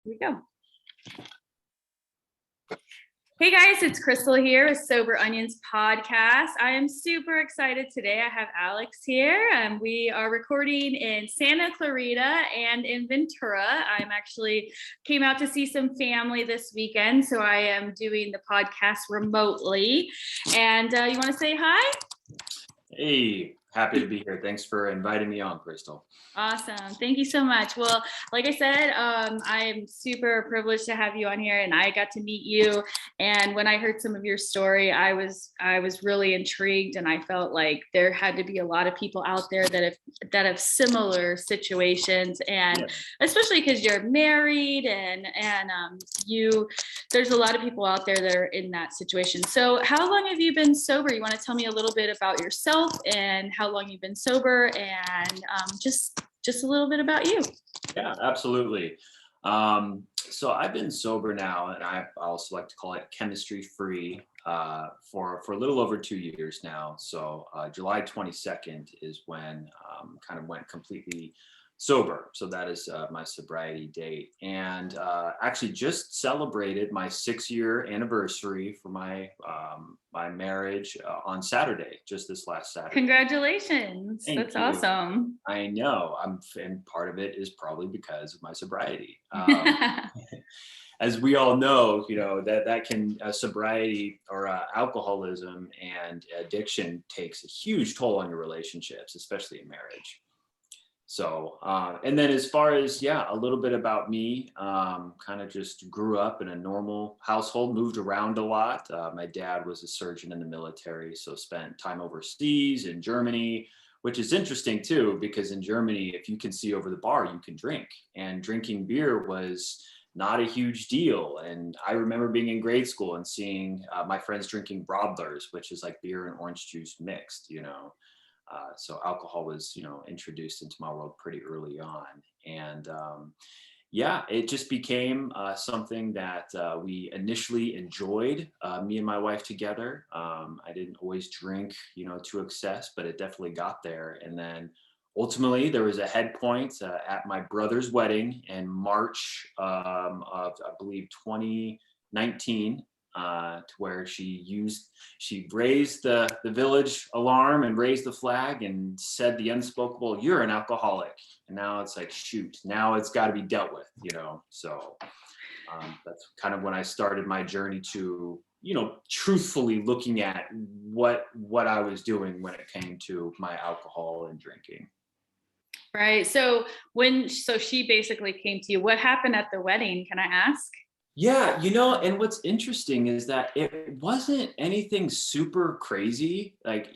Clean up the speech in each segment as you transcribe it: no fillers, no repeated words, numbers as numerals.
Here we go. Hey guys, it's Crystal here with Sober Onions podcast. I am super excited today. I have Alex here, and we are recording in Santa Clarita and in Ventura. I'm actually came out to see some family this weekend, so I am doing the podcast remotely. And you want to say hi? Hey, happy to be here. Thanks for inviting me on, Crystal. Awesome. Thank you so much. Well, like I said, I'm super privileged to have you on here, and I got to meet you. And when I heard some of your story, I was really intrigued, and I felt like there had to be a lot of people out there that have similar situations, and especially because you're married, and there's a lot of people out there that are in that situation. So, how long have you been sober? You want to tell me a little bit about yourself and how long you've been sober, and just a little bit about you. Yeah, absolutely. So I've been sober now, and I also like to call it chemistry free for a little over 2 years now. So July 22nd is when kind of went completely sober. So that is my sobriety date, and actually just celebrated my 6-year anniversary for my my marriage on Saturday, just this last Saturday. Congratulations! That's awesome. I know. And part of it is probably because of my sobriety. As we all know, that can sobriety or alcoholism and addiction takes a huge toll on your relationships, especially in marriage. So, and then as far as, a little bit about me, kind of just grew up in a normal household, moved around a lot. My dad was a surgeon in the military, so spent time overseas in Germany, which is interesting too, because in Germany, if you can see over the bar, you can drink, and drinking beer was not a huge deal. And I remember being in grade school and seeing my friends drinking Brodlers, which is like beer and orange juice mixed, so alcohol was, introduced into my world pretty early on. And it just became something that we initially enjoyed, me and my wife together. I didn't always drink, to excess, but it definitely got there. And then ultimately there was a head point at my brother's wedding in March of, I believe, 2019. To where she raised the village alarm and raised the flag and said the unspoken, "You're an alcoholic." And now it's like, shoot, now it's got to be dealt with, So that's kind of when I started my journey to, truthfully looking at what I was doing when it came to my alcohol and drinking. Right. So she basically came to you. What happened at the wedding? Can I ask? Yeah, and what's interesting is that it wasn't anything super crazy. Like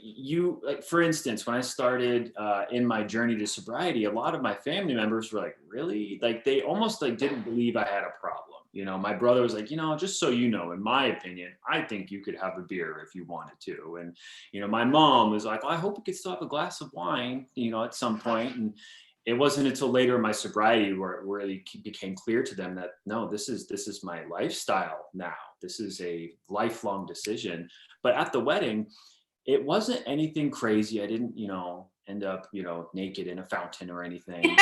for instance, when I started in my journey to sobriety, a lot of my family members were like, really? Like they almost like didn't believe I had a problem. My brother was like, just so you know, in my opinion, I think you could have a beer if you wanted to. And, my mom was like, well, I hope we could still have a glass of wine, at some point. And it wasn't until later in my sobriety where it really became clear to them that, no, this is my lifestyle now. This is a lifelong decision. But at the wedding, it wasn't anything crazy. I didn't, end up, naked in a fountain or anything.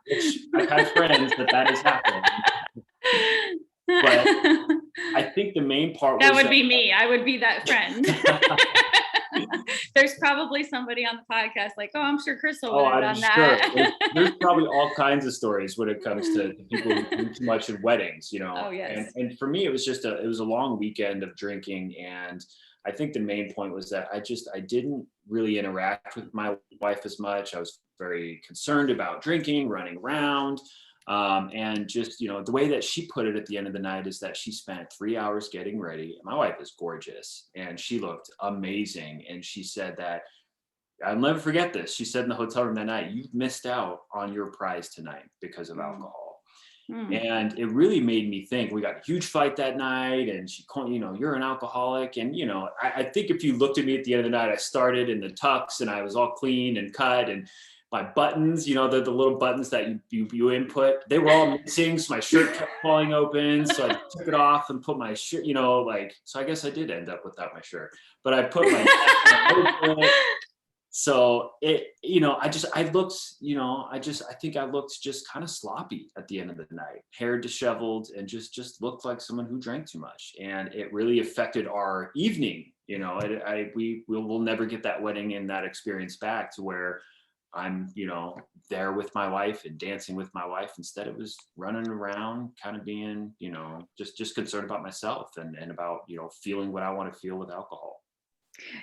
Which I've had friends that has happened. But I think the main part that would be me. I would be that friend. There's probably somebody on the podcast like, oh, I'm sure Crystal would have done that. There's probably all kinds of stories when it comes to people who drink too much at weddings, Oh, yes. And for me, it was a long weekend of drinking. And I think the main point was that I didn't really interact with my wife as much. I was very concerned about drinking, running around. And just, the way that she put it at the end of the night is that she spent 3 hours getting ready. My wife is gorgeous and she looked amazing. And she said that, I'll never forget this. She said in the hotel room that night, "You've missed out on your prize tonight because of alcohol." And it really made me think. We got a huge fight that night, and she called, "You're an alcoholic." And, I think if you looked at me at the end of the night, I started in the tux and I was all clean and cut, and my buttons, the little buttons that you input, they were all missing. So my shirt kept falling open. So I took it off and put my shirt, so I guess I did end up without my shirt, but I put my So I looked, I think I looked just kind of sloppy at the end of the night, hair disheveled, and just looked like someone who drank too much. And it really affected our evening. We will never get that wedding and that experience back to where I'm, there with my wife and dancing with my wife. Instead, it was running around, kind of being, just concerned about myself and about, feeling what I want to feel with alcohol.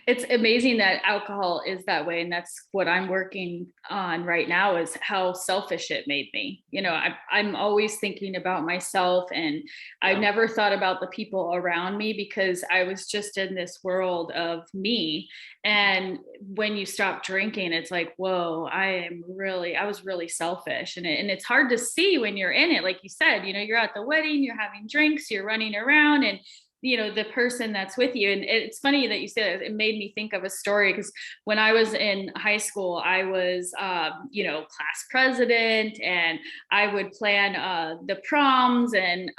It's amazing that alcohol is that way. And that's what I'm working on right now, is how selfish it made me. I'm always thinking about myself, and I Yeah. never thought about the people around me because I was just in this world of me. And when you stop drinking, it's like, whoa, I was really selfish. And it's hard to see when you're in it. Like you said, you're at the wedding, you're having drinks, you're running around, and the person that's with you. And it's funny that you said it made me think of a story, because when I was in high school, I was class president, and I would plan the proms, and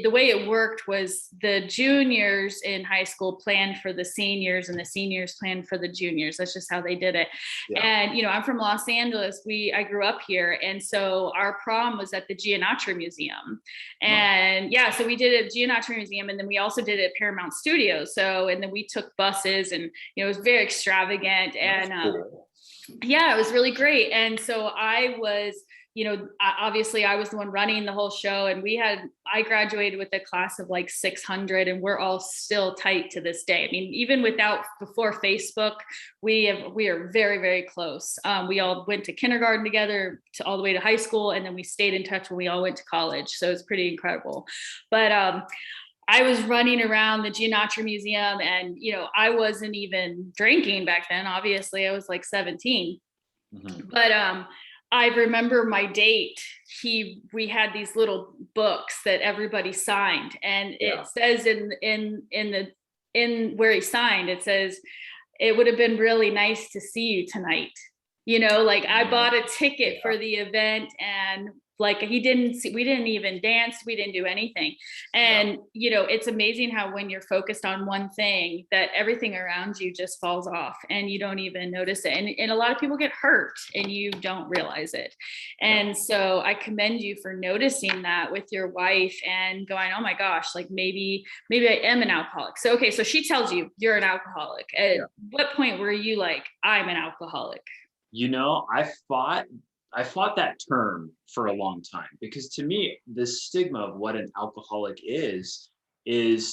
the way it worked was the juniors in high school planned for the seniors, and the seniors planned for the juniors. That's just how they did it. Yeah. And I'm from Los Angeles. I grew up here, and so our prom was at the Giannatra Museum. And so we did it at Giannatra Museum, and then we also did it at Paramount Studios. And then we took buses, and it was very extravagant. And Cool. it was really great. And so I was, obviously I was the one running the whole show, and I graduated with a class of like 600, and we're all still tight to this day. I mean, even before Facebook, we are very, very close. We all went to kindergarten together all the way to high school, and then we stayed in touch when we all went to college. So it's pretty incredible. But I was running around the Giannatra Museum, and I wasn't even drinking back then. Obviously, I was like 17. Mm-hmm. But I remember my date. We had these little books that everybody signed, and it says in where he signed, it says, "It would have been really nice to see you tonight." Like I bought a ticket for the event, and like we didn't even dance, we didn't do anything. And it's amazing how when you're focused on one thing, that everything around you just falls off and you don't even notice it. And a lot of people get hurt and you don't realize it. And so I commend you for noticing that with your wife and going, oh my gosh, like maybe I am an alcoholic. So okay, so she tells you you're an alcoholic. At what point were you like, I'm an alcoholic? I fought that term for a long time, because to me, the stigma of what an alcoholic is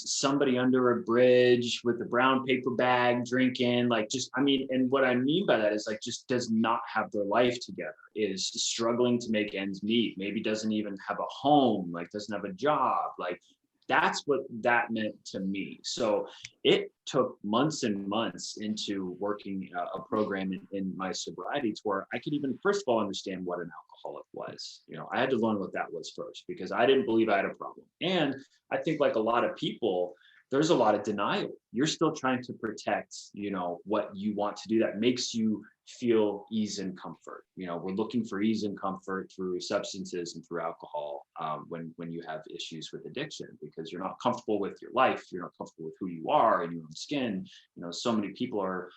somebody under a bridge with a brown paper bag drinking, and what I mean by that is like just does not have their life together, is struggling to make ends meet, maybe doesn't even have a home, like doesn't have a job. Like that's what that meant to me. So it took months and months into working a program in my sobriety to where I could even, first of all, understand what an alcoholic was. I had to learn what that was first, because I didn't believe I had a problem. And I think like a lot of people, there's a lot of denial. You're still trying to protect, what you want to do that makes you feel ease and comfort. We're looking for ease and comfort through substances and through alcohol when you have issues with addiction, because you're not comfortable with your life, you're not comfortable with who you are and your own skin. So many people are,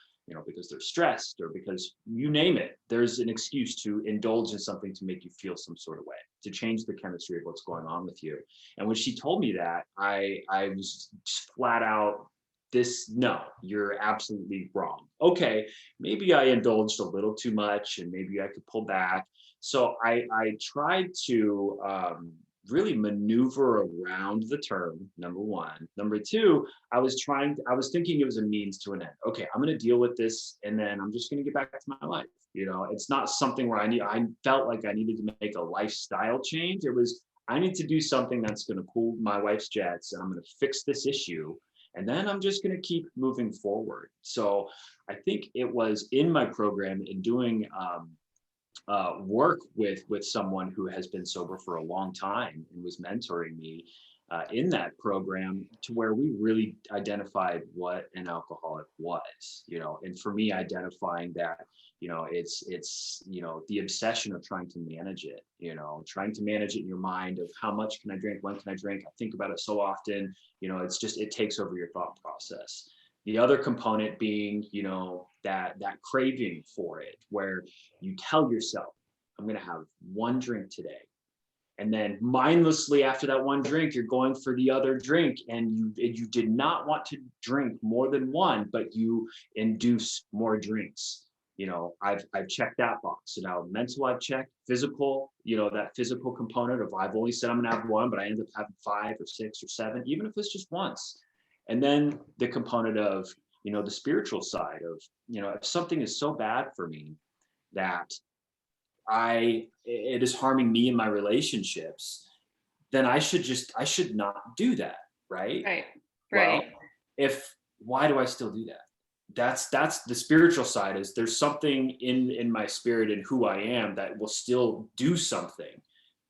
because they're stressed or because you name it, there's an excuse to indulge in something to make you feel some sort of way, to change the chemistry of what's going on with you. And when she told me that, I was flat out, no, you're absolutely wrong. Okay, maybe I indulged a little too much and maybe I could pull back. So I tried to really maneuver around the term, number one. Number two, I was thinking it was a means to an end. Okay, I'm going to deal with this and then I'm just going to get back to my life. It's not something where I felt like I needed to make a lifestyle change. It was, I need to do something that's going to cool my wife's jets, and I'm going to fix this issue. And then I'm just going to keep moving forward. So I think it was in my program, in doing work with someone who has been sober for a long time and was mentoring me in that program, to where we really identified what an alcoholic was. And for me, identifying that, it's the obsession of trying to manage it, trying to manage it in your mind of how much can I drink, when can I drink? I think about it so often, it takes over your thought process. The other component being, that craving for it, where you tell yourself, I'm going to have one drink today. And then mindlessly after that one drink, you're going for the other drink, and you did not want to drink more than one, but you induce more drinks. I've checked that box. So now mental I've checked, physical, that physical component of I've only said I'm gonna have one, but I end up having 5 or 6 or 7, even if it's just once. And then the component of, the spiritual side of, if something is so bad for me that it is harming me in my relationships, then I should not do that. Right. Right. Well, Right. Why do I still do that? That's the spiritual side, is there's something in my spirit and who I am that will still do something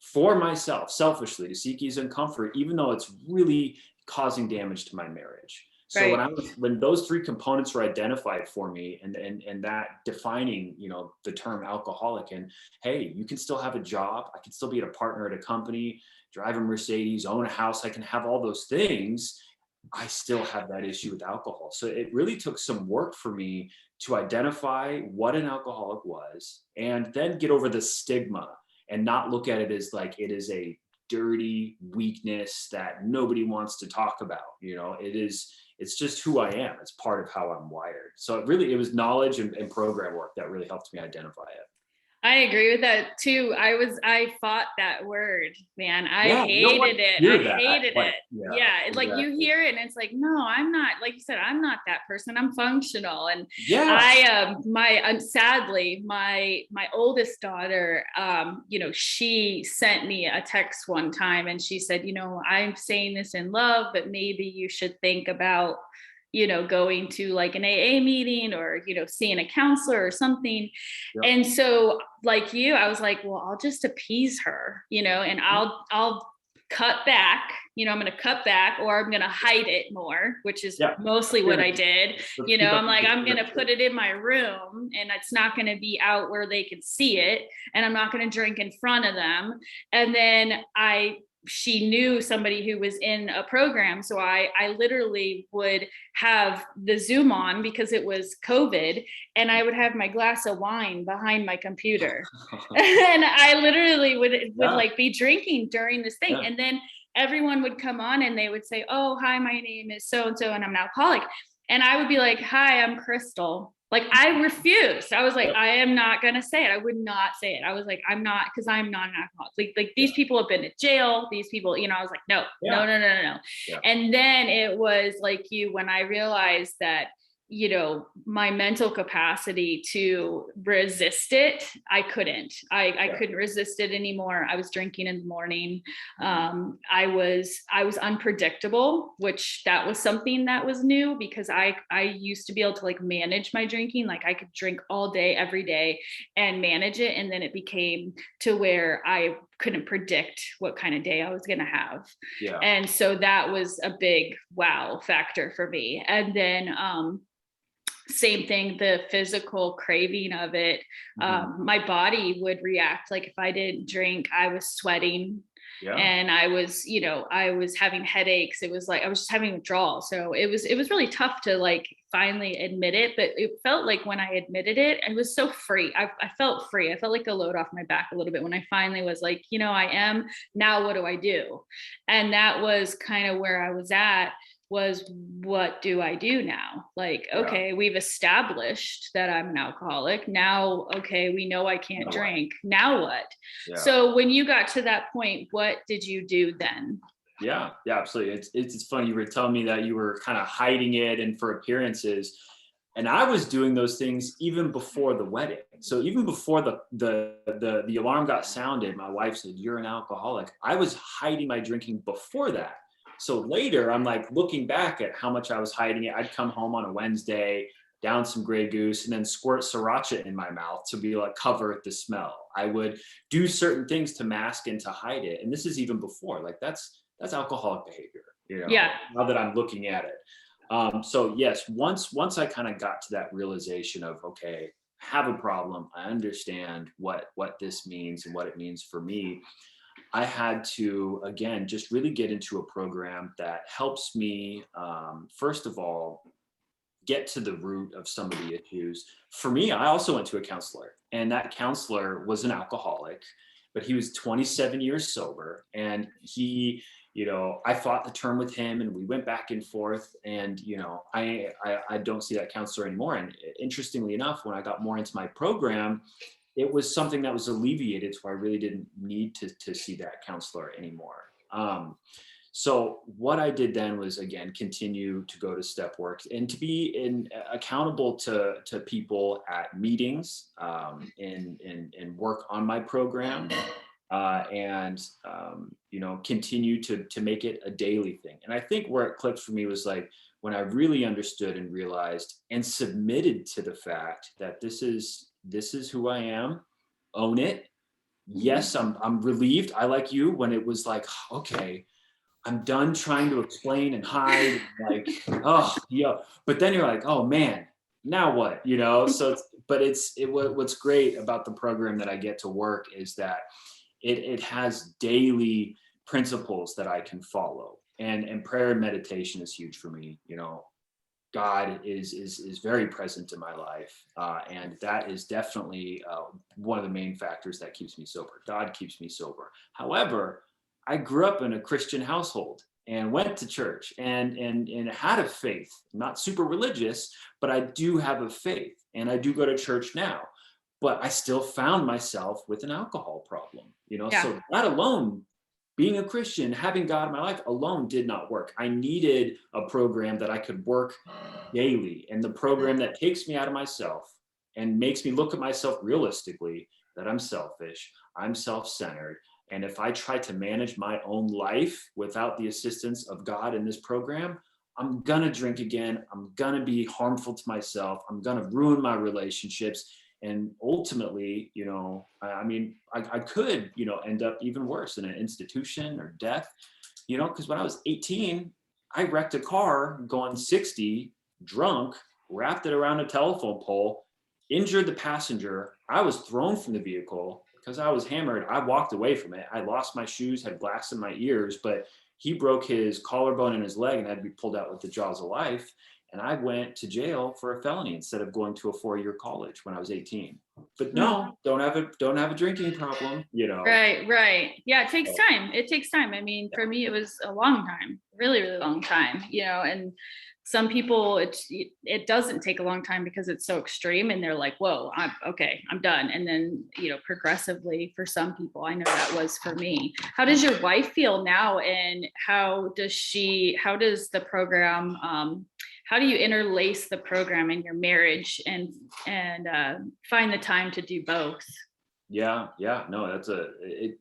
for myself selfishly to seek ease and comfort, even though it's really causing damage to my marriage. So Right. when those 3 components were identified for me, and that defining, the term alcoholic, and hey, you can still have a job, I can still be a partner at a company, drive a Mercedes, own a house, I can have all those things, I still have that issue with alcohol. So it really took some work for me to identify what an alcoholic was, and then get over the stigma and not look at it as like it is a dirty weakness that nobody wants to talk about. It's just who I am. It's part of how I'm wired. So it was knowledge and program work that really helped me identify it. I agree with that too. I fought that word, man. I Yeah, you don't want hated it. to hear I that. hated it. Yeah, Yeah. Like exactly. you hear it and it's like, no, I'm not, like you said, I'm not that person. I'm functional. And Yeah. sadly, my oldest daughter, she sent me a text one time and she said, I'm saying this in love, but maybe you should think about, going to like an AA meeting or, seeing a counselor or something. Yep. And so like you, I was like, well, I'll just appease her, and I'll cut back, I'm going to cut back, or I'm going to hide it more, which is mostly what I did. I'm like, I'm going to put it in my room and it's not going to be out where they can see it. And I'm not going to drink in front of them. And then she knew somebody who was in a program. So I literally would have the Zoom on because it was COVID, and I would have my glass of wine behind my computer. And I literally would like be drinking during this thing. And then everyone would come on and they would say, oh, hi, my name is so-and-so and I'm an alcoholic. And I would be like, hi, I'm Crystal. Like I refused. I was like, I am not going to say it. I would not say it. I was like, I'm not, because I'm not an alcoholic. Like these people have been to jail. These people, I was like, no. Yeah. And then it was like when I realized that, my mental capacity to resist it, I couldn't. I couldn't resist it anymore. I was drinking in the morning. I was unpredictable, which that was something that was new, because I used to be able to like manage my drinking. Like I could drink all day, every day and manage it. And then it became to where I couldn't predict what kind of day I was going to have. Yeah. And so that was a big wow factor for me. And then, same thing, the physical craving of it. My body would react. Like if I didn't drink, I was sweating. Yeah. And I was having headaches. It was like, I was just having withdrawal. So it was really tough to like finally admit it, but it felt like when I admitted it, I was so free. I felt free. I felt like a load off my back a little bit when I finally was like, I am, now what do I do? And that was kind of where I was at, was what do I do now? Like, okay, we've established that I'm an alcoholic. Now, okay, we know I can't drink. Now what? Yeah. So when you got to that point, what did you do then? Yeah, absolutely. It's funny. You were telling me that you were kind of hiding it and for appearances. And I was doing those things even before the wedding. So even before the alarm got sounded, my wife said, "You're an alcoholic." I was hiding my drinking before that. So later, I'm like looking back at how much I was hiding it. I'd come home on a Wednesday, down some Grey Goose, and then squirt sriracha in my mouth to be like cover the smell. I would do certain things to mask and to hide it. And this is even before, like that's alcoholic behavior, Yeah. Now that I'm looking at it. So yes, once I kind of got to that realization of, okay, I have a problem. I understand what this means and what it means for me. I had to, again, just really get into a program that helps me, first of all, get to the root of some of the issues. For me, I also went to a counselor, and that counselor was an alcoholic, but he was 27 years sober. And he, I fought the term with him, and we went back and forth. And, I don't see that counselor anymore. And interestingly enough, when I got more into my program, it was something that was alleviated. So I really didn't need to see that counselor anymore. So what I did then was, again, continue to go to step work and to be accountable to people at meetings, and work on my program, and continue to make it a daily thing. And I think where it clicked for me was like when I really understood and realized and submitted to the fact that this is who I am, own it. Yes, I'm relieved. I, like you, when it was like, okay, I'm done trying to explain and hide, like, oh, yeah. But then you're like, oh man, now what? So, what's great about the program that I get to work is that it has daily principles that I can follow, and prayer and meditation is huge for me. God is very present in my life, and that is definitely one of the main factors that keeps me sober. God keeps me sober. However, I grew up in a Christian household and went to church and had a faith. Not super religious, but I do have a faith, and I do go to church now. But I still found myself with an alcohol problem. Yeah. So that alone, being a Christian, having God in my life alone did not work. I needed a program that I could work daily, and the program that takes me out of myself and makes me look at myself realistically, that I'm selfish, I'm self-centered. And if I try to manage my own life without the assistance of God in this program, I'm gonna drink again. I'm gonna be harmful to myself. I'm gonna ruin my relationships. And ultimately, I could, end up even worse in an institution or death, because when I was 18, I wrecked a car going 60, drunk, wrapped it around a telephone pole, injured the passenger. I was thrown from the vehicle because I was hammered. I walked away from it. I lost my shoes, had glass in my ears, but he broke his collarbone in his leg and had to be pulled out with the jaws of life. And I went to jail for a felony instead of going to a 4-year college when I was 18. But no, don't have a drinking problem, Right. Yeah, it takes time. It takes time. I mean, for me, it was a long time, really, really long time, and some people it doesn't take a long time because it's so extreme and they're like, whoa, I'm done. And then, progressively for some people, I know that was for me. How does your wife feel now? And how does the program, how do you interlace the program in your marriage and find the time to do both? Yeah. No,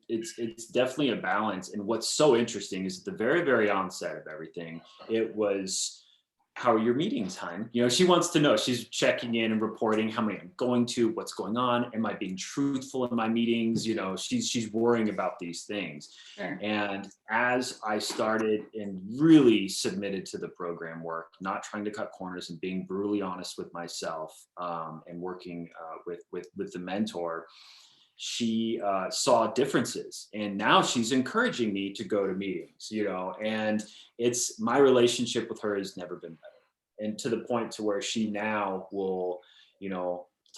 it's definitely a balance. And what's so interesting is at the very, very onset of everything, it was, how are your meetings, hon? She wants to know. She's checking in and reporting how many I'm going to, what's going on. Am I being truthful in my meetings? She's worrying about these things. Sure. And as I started and really submitted to the program work, not trying to cut corners and being brutally honest with myself, and working with the mentor, she saw differences, and now she's encouraging me to go to meetings, and it's, my relationship with her has never been better, and to the point to where she now will,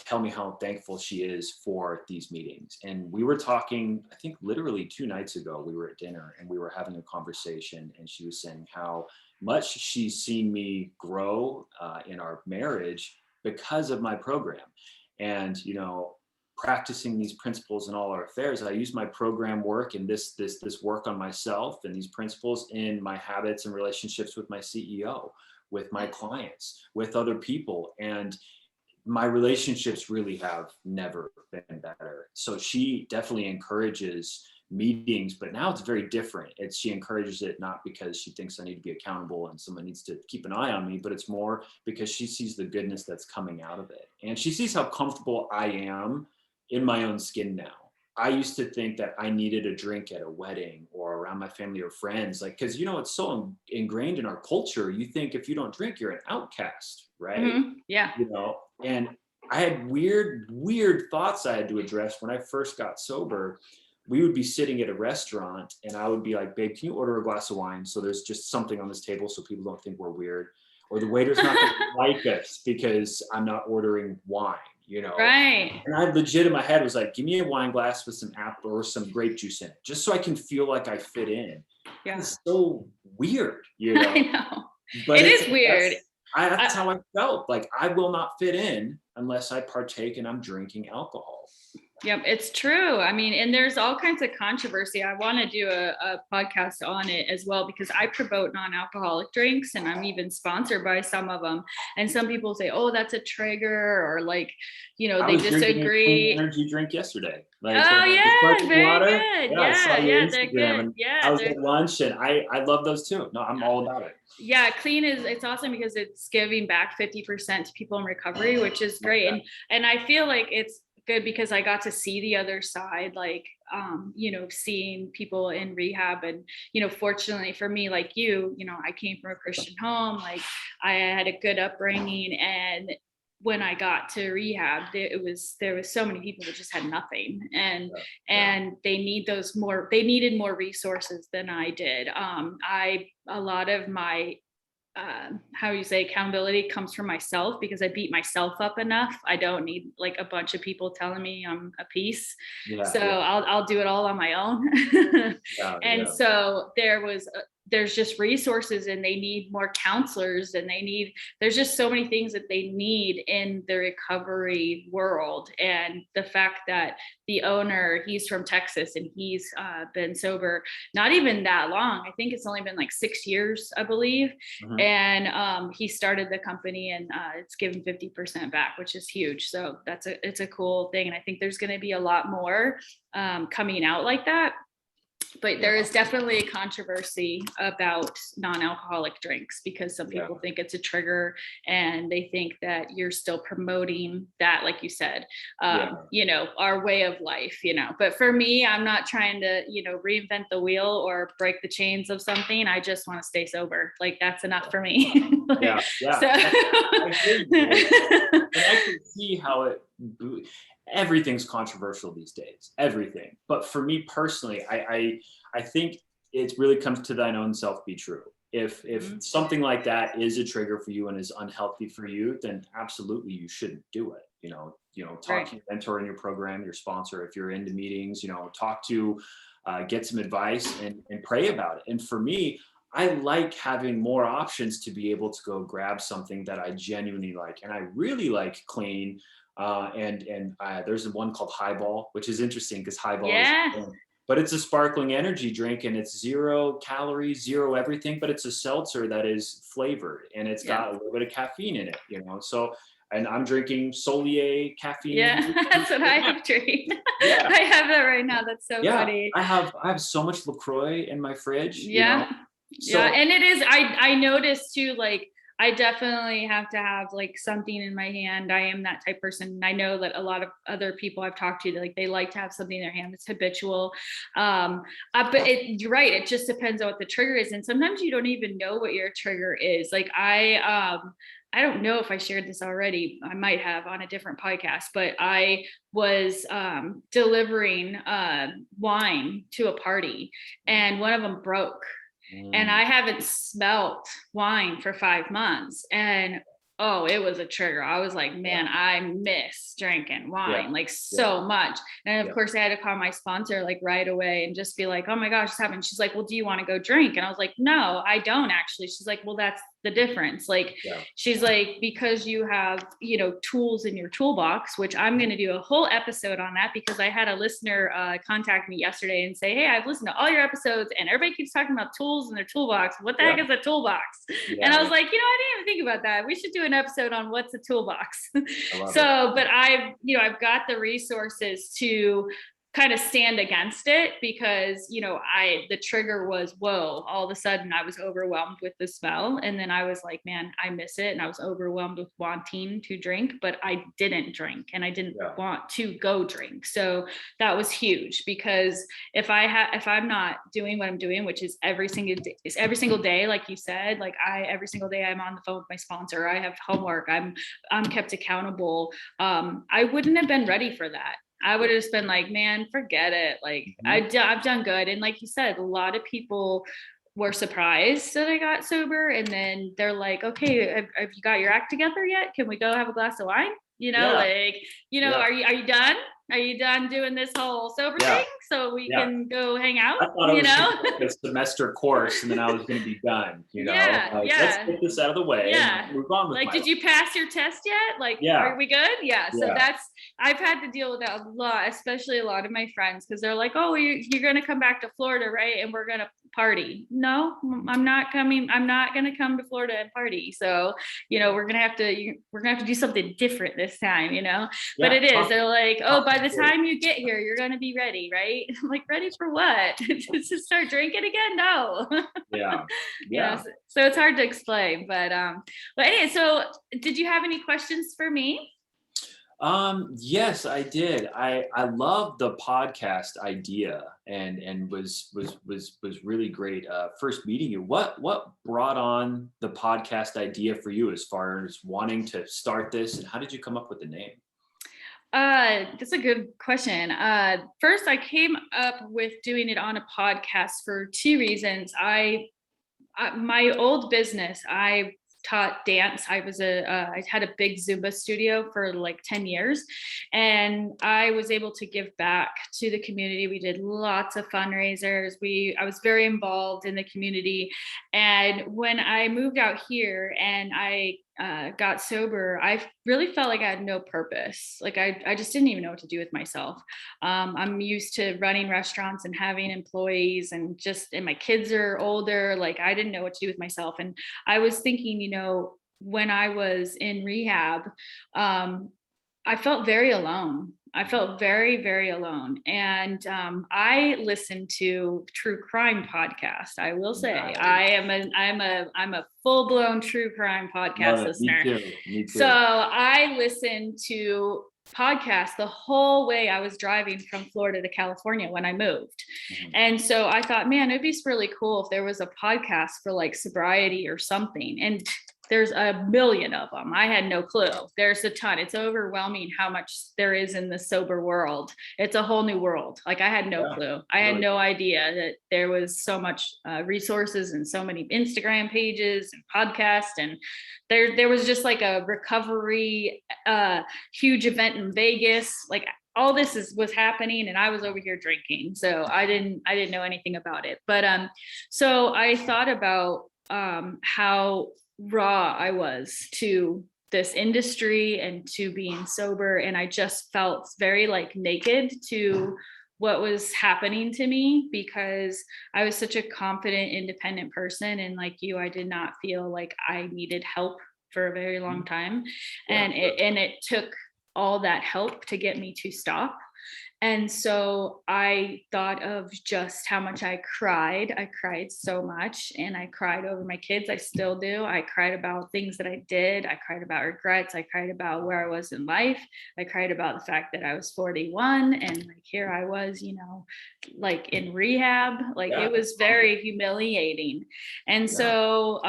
tell me how thankful she is for these meetings. And we were talking, I think literally 2 nights ago, we were at dinner and we were having a conversation, and she was saying how much she's seen me grow in our marriage because of my program. And practicing these principles in all our affairs, I use my program work and this work on myself and these principles in my habits and relationships with my CEO, with my clients, with other people. And my relationships really have never been better. So she definitely encourages meetings, but now it's very different. She encourages it not because she thinks I need to be accountable and someone needs to keep an eye on me, but it's more because she sees the goodness that's coming out of it. And she sees how comfortable I am in my own skin now. I used to think that I needed a drink at a wedding or around my family or friends, because it's so ingrained in our culture. You think if you don't drink, you're an outcast, right? Mm-hmm. Yeah. And I had weird thoughts I had to address when I first got sober. We would be sitting at a restaurant and I would be like, babe, can you order a glass of wine? So there's just something on this table so people don't think we're weird. or the waiter's not going to like us because I'm not ordering wine, you know? Right. And I legit in my head was like, give me a wine glass with some apple or some grape juice in it, just so I can feel like I fit in. Yeah. It's so weird, you know? I know. But It is weird. That's how I felt. Like, I will not fit in unless I partake and I'm drinking alcohol. Yep, it's true. I mean, and there's all kinds of controversy. I want to do a podcast on it as well, because I promote non-alcoholic drinks and I'm even sponsored by some of them. And some people say, oh, that's a trigger, or like, you know, they disagree. A clean energy drink yesterday. Like, oh yeah, very water. good. Yeah, I saw your They're Instagram good. and Yeah, I was at lunch and I love those too. No, I'm all about it. Yeah, clean it's awesome because it's giving back 50% to people in recovery, which is great. And I feel like it's good because I got to see the other side, like you know, seeing people in rehab. And you know, fortunately for me, like you know, I came from a Christian home, like I had a good upbringing, and when I got to rehab, there was so many people that just had nothing, and they needed more resources than I did. A lot of my how you say accountability comes from myself, because I beat myself up enough. I don't need like a bunch of people telling me I'm a piece. I'll do it all on my own. So there's just resources, and they need more counselors, and there's just so many things that they need in the recovery world. And the fact that the owner, he's from Texas, and he's been sober not even that long. I think it's only been like 6 years, I believe. Mm-hmm. And he started the company, and it's given 50% back, which is huge. So it's a cool thing. And I think there's going to be a lot more coming out like that. But there is definitely a controversy about non-alcoholic drinks, because some people think it's a trigger, and they think that you're still promoting that, like you said, you know, our way of life, you know. But for me, I'm not trying to, you know, reinvent the wheel or break the chains of something. I just want to stay sober. Like, that's enough for me. So I can see how everything's controversial these days, everything. But for me personally, I think it really comes to thine own self be true. If something like that is a trigger for you and is unhealthy for you, then absolutely you shouldn't do it. You know, talk to your mentor in your program, your sponsor. If you're into meetings, you know, talk to, get some advice and pray about it. And for me, I like having more options to be able to go grab something that I genuinely like. And I really like clean. And there's one called Highball, which is interesting because Highball is, but it's a sparkling energy drink, and it's 0 calories, 0 everything, but it's a seltzer that is flavored, and it's got a little bit of caffeine in it, you know. So, and I'm drinking Solier caffeine. Yeah, that's what I have drinking. I have that right now. That's so funny. I have so much LaCroix in my fridge. Yeah. You know? So, and it is, I noticed too, like, I definitely have to have like something in my hand. I am that type person. And I know that a lot of other people I've talked to, like, they like to have something in their hand. It's habitual. But you're right. It just depends on what the trigger is. And sometimes you don't even know what your trigger is. Like I don't know if I shared this already. I might have on a different podcast, but I was delivering wine to a party, and one of them broke. And I haven't smelt wine for 5 months. And it was a trigger. I was like, man, I miss drinking wine so much. And of course I had to call my sponsor like right away and just be like, oh my gosh, this happened. She's like, well, do you want to go drink? And I was like, no, I don't actually. She's like, well, that's the difference. Like, she's like, because you have, you know, tools in your toolbox, which I'm going to do a whole episode on that, because I had a listener contact me yesterday and say, hey, I've listened to all your episodes and everybody keeps talking about tools in their toolbox. What the heck is a toolbox? And I was like, you know, I didn't even think about that. We should do an episode on what's a toolbox. But I've got the resources to kind of stand against it, because, you know, the trigger was, whoa, all of a sudden I was overwhelmed with the smell. And then I was like, man, I miss it. And I was overwhelmed with wanting to drink, but I didn't drink, and I didn't want to go drink. So that was huge, because if I'm not doing what I'm doing, which is every single day, like you said, like every single day I'm on the phone with my sponsor, I have homework, I'm kept accountable. I wouldn't have been ready for that. I would have just been like, man, forget it. Like I've done good. And like you said, a lot of people were surprised that I got sober. And then they're like, okay, have you got your act together yet? Can we go have a glass of wine? Are you done? Are you done doing this whole sober thing so we can go hang out? I thought it was like a semester course and then I was going to be done, let's get this out of the way and move on with did you pass your test yet? Are we good? So I've had to deal with that a lot, especially a lot of my friends, because they're like, oh, you're going to come back to Florida, right? And we're going to party. No, I'm not coming. I'm not going to come to Florida and party. So, we're going to have to do something different this time, but it is, they're like, oh, by the time you get here, you're going to be ready, right? I'm like, ready for what? To start drinking again? No. So it's hard to explain, but anyway, so did you have any questions for me? Yes, I did. I love the podcast idea and was really great. First meeting you, what brought on the podcast idea for you as far as wanting to start this, and how did you come up with the name? That's a good question. First, I came up with doing it on a podcast for two reasons. My old business, I taught dance. I had a big Zumba studio for like 10 years, and I was able to give back to the community. We did lots of fundraisers. I was very involved in the community. And when I moved out here and I got sober, I really felt like I had no purpose. Like I just didn't even know what to do with myself. I'm used to running restaurants and having employees, and my kids are older. Like I didn't know what to do with myself. And I was thinking, when I was in rehab, I felt very alone. I felt very, very alone. And I listened to true crime podcast. I will say I'm a full-blown true crime podcast listener. Me too. So I listened to podcasts the whole way I was driving from Florida to California when I moved. Mm-hmm. And so I thought, man, it'd be really cool if there was a podcast for like sobriety or something. And there's a million of them. I had no clue. There's a ton. It's overwhelming how much there is in the sober world. It's a whole new world. Like I had no clue. I had no idea that there was so much resources and so many Instagram pages and podcasts. And there was just like a recovery, huge event in Vegas. Like all this was happening, and I was over here drinking. So I didn't know anything about it. But so I thought about how raw I was to this industry and to being sober, and I just felt very like naked to what was happening to me, because I was such a confident, independent person, and like you, I did not feel like I needed help for a very long time. And it took all that help to get me to stop. And so I thought of just how much I cried. I cried so much, and I cried over my kids. I still do. I cried about things that I did. I cried about regrets. I cried about where I was in life. I cried about the fact that I was 41 and like here I was, like in rehab. Like it was very humiliating. And so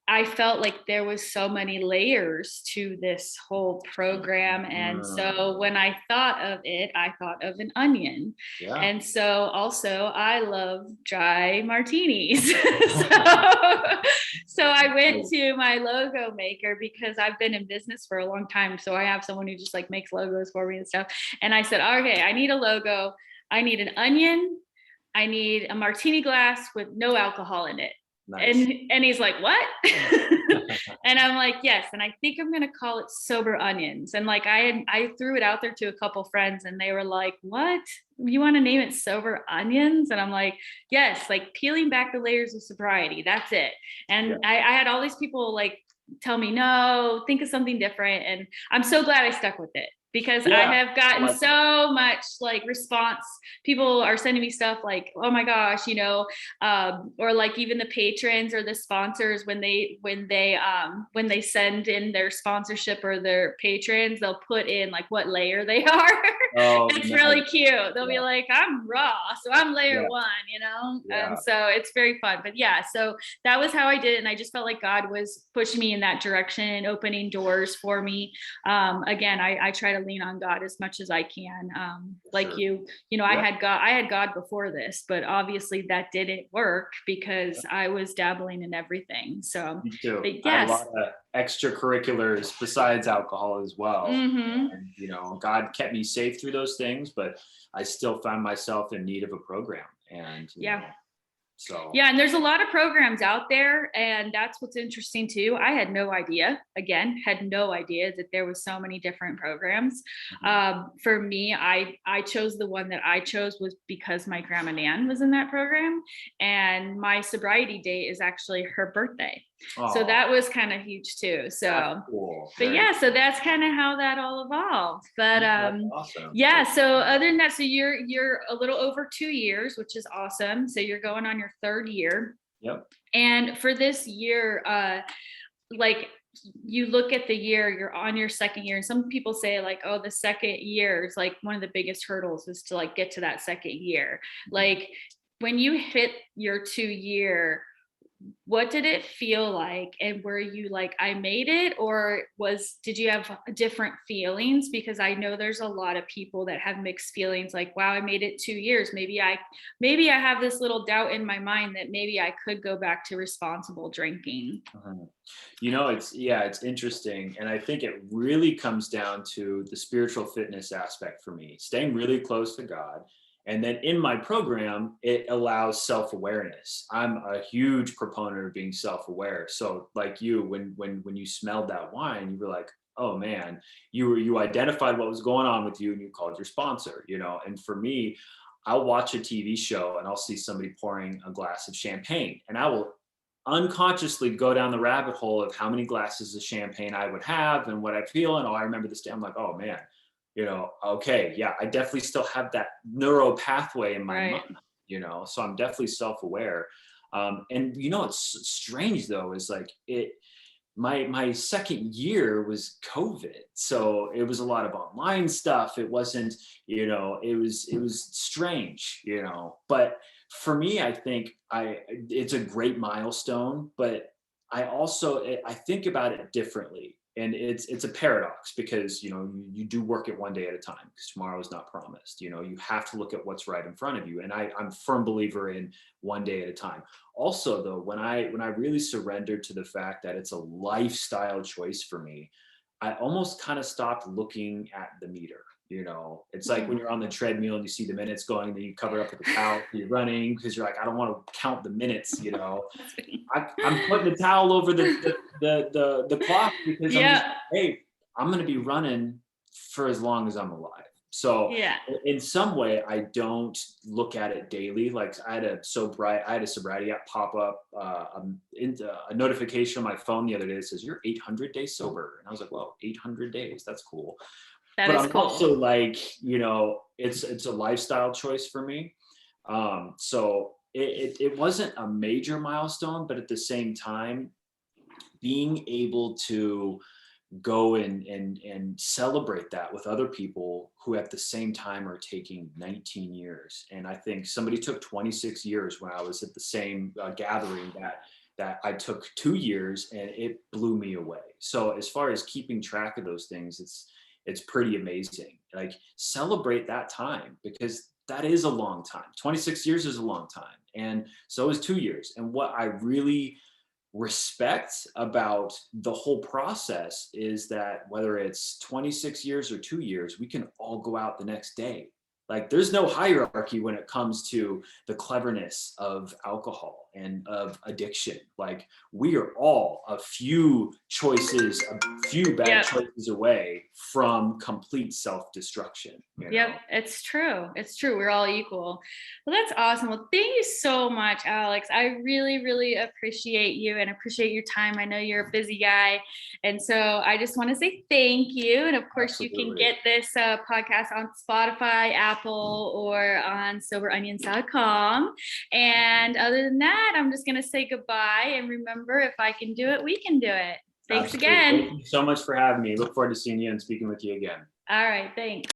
I felt like there was so many layers to this whole program. And so when I thought of it, I thought of an onion. Yeah. And so also I love dry martinis. So I went to my logo maker, because I've been in business for a long time. So I have someone who just like makes logos for me and stuff. And I said, okay, I need a logo. I need an onion. I need a martini glass with no alcohol in it. Nice. And he's like, what? And I'm like, yes. And I think I'm going to call it Sober Onions. And like, I threw it out there to a couple friends, and they were like, what? You want to name it Sober Onions? And I'm like, yes, like peeling back the layers of sobriety. That's it. And I had all these people like tell me, no, think of something different. And I'm so glad I stuck with it, because I have gotten so much like response. People are sending me stuff like, oh my gosh, or like even the patrons or the sponsors, when they send in their sponsorship or their patrons, they'll put in like what layer they are. Oh, It's nice. really cute. They'll be Yeah. like, I'm raw, so I'm layer Yeah. one, you know? Yeah. And so it's very fun. But yeah, so that was how I did it. And I just felt like God was pushing me in that direction, opening doors for me. Again, I try to lean on God as much as I can. Like Sure. you know, Yeah. I had God before this, but obviously that didn't work because I was dabbling in everything. So, Me too. but I had a yes. lot of extracurriculars besides alcohol as well. Mm-hmm. And, God kept me safe through those things, but I still found myself in need of a program. And, Yeah. so. Yeah, and there's a lot of programs out there, and that's what's interesting too. I had no idea, again, had no idea that there was so many different programs. Mhm. For me, I chose the one that I chose was because my grandma Nan was in that program, and my sobriety date is actually her birthday. So Oh, that was kind of huge too. that's So, cool. but Very yeah, so cool. that's kind of how that all evolved. But That's awesome. yeah, That's so other than that, so you're a little over 2 years, which is awesome. So you're going on your third year. Yep. And for this year, like you look at the year, you're on your second year, and some people say like, oh, the second year is like one of the biggest hurdles is to like get to that second year. Like when you hit your 2 year, what did it feel like, and were you like, I made it, or did you have different feelings? Because I know there's a lot of people that have mixed feelings, like, wow, I made it 2 years, maybe I have this little doubt in my mind that maybe I could go back to responsible drinking. Mhm. It's interesting. And I think it really comes down to the spiritual fitness aspect for me, staying really close to God. And then in my program, it allows self-awareness. I'm a huge proponent of being self-aware. So like you, when you smelled that wine, you were like, oh man, you identified what was going on with you and you called your sponsor. And for me, I'll watch a TV show and I'll see somebody pouring a glass of champagne and I will unconsciously go down the rabbit hole of how many glasses of champagne I would have and what I feel. And I remember this day. I'm like, oh man, okay, yeah, I definitely still have that neuro pathway in my Right. mind. So I'm definitely self-aware. And it's strange though, is like my second year was COVID. So it was a lot of online stuff. It wasn't, it was strange. But for me, I think it's a great milestone, but I think about it differently. And it's a paradox because you do work it one day at a time because tomorrow is not promised. You have to look at what's right in front of you. And I'm a firm believer in one day at a time. Also, though, when I really surrendered to the fact that it's a lifestyle choice for me, I almost kind of stopped looking at the meter. It's like when you're on the treadmill and you see the minutes going, then you cover it up with a towel, you're running because you're like, I don't want to count the minutes. I'm putting the towel over the clock because I'm just, Yeah. hey, I'm going to be running for as long as I'm alive. So Yeah. in some way, I don't look at it daily. Like I had a sobriety app pop up a notification on my phone the other day that says you're 800 days sober, and I was like, well, 800 days, that's cool. That But is I'm cool. also like, it's a lifestyle choice for me. So it wasn't a major milestone, but at the same time, being able to go and celebrate that with other people who at the same time are taking 19 years. And I think somebody took 26 years when I was at the same gathering that I took 2 years, and it blew me away. So as far as keeping track of those things, it's pretty amazing. Like celebrate that time because that is a long time. 26 years is a long time. And so is 2 years. And what I really respect about the whole process is that whether it's 26 years or 2 years, we can all go out the next day. Like there's no hierarchy when it comes to the cleverness of alcohol and of addiction. Like we are all a few bad Yep. choices away from complete self-destruction. Yep, it's true. It's true. We're all equal. Well, that's awesome. Well, thank you so much, Alex. I really, really appreciate you and appreciate your time. I know you're a busy guy. And so I just want to say thank you. And of course, you can Absolutely. get this podcast on Spotify, Apple, or on soberonions.com. And other than that, I'm just going to say goodbye. And remember, if I can do it, we can do it. Thanks Absolutely. again. Thank you so much for having me. Look forward to seeing you and speaking with you again. All right. Thanks.